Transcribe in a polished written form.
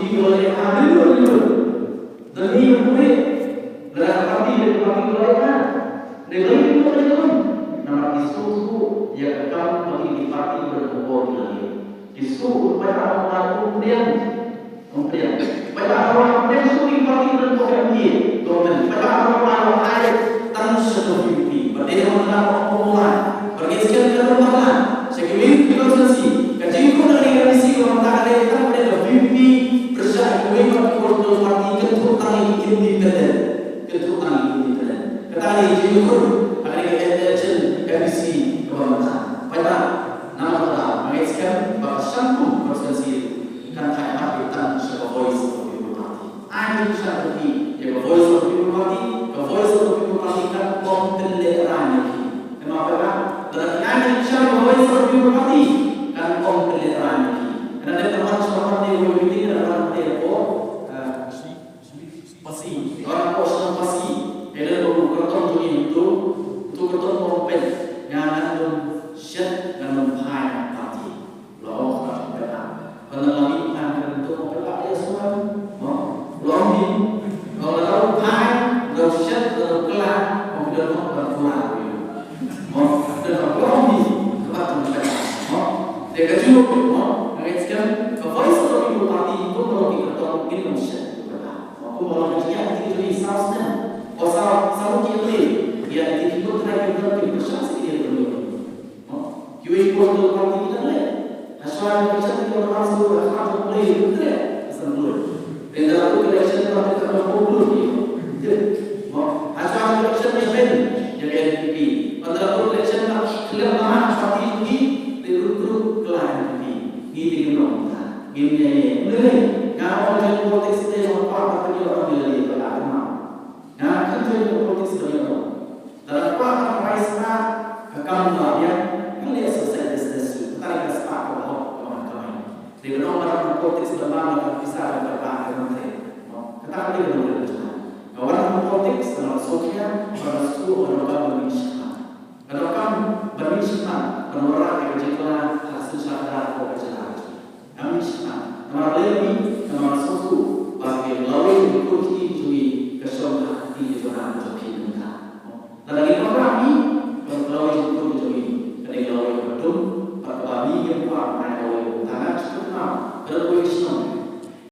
di oleh dulu. Demi mulai dari parti oleh negeri itu kan. Nama isu yang akan bagi di parti berkumpul lagi. Isu pada orang kemudian pada orang kemudian isu di parti berkumpul lagi. Pada orang ada tangan sesuatu berdaya mengenal pemula bergeser ke rumah sekali konsentrasi kajian dari misi orang tak ada kita pada VP bersama dengan kursus parti keturunan independen kata jujur akan election FBC kebangsaan pada nama telah mengisahkan bahawa satu konsentrasi kan hanya kita sebagai voice of people party ada satu yang voice of people party voice of people party kan kompleran lagi kenapa dan ada siapa voice of people party kan kompleran lagi karena ada teman seperti yang begitu dalam tempo pasti orang kosong pasti ada berkerton itu kerton mompet yang ada syat dan memphai parti loh pada lagi akan untuk mompet apa semua loh kalau tahu phai loh syat loh kelar mompet berkurang dan loh tempat tempat dia kecuali mengisahkan voice of people party itu kalau kerton Indonesia aku mau kerja di South Sama kita ya di kita terakhir kita bersama dia dulu. Kita ikut parti kita ni. Asal kita tidak masuk akal boleh itu semua. Dan aku election parti kita boleh dia. Asal election event yang NPP. Pada election kelemahan parti ini terus kelainan ini. Ini belum. Ini boleh. Kalau jadi politik dia apa dia orang dia. Nah, kan itu politik sebenarnya.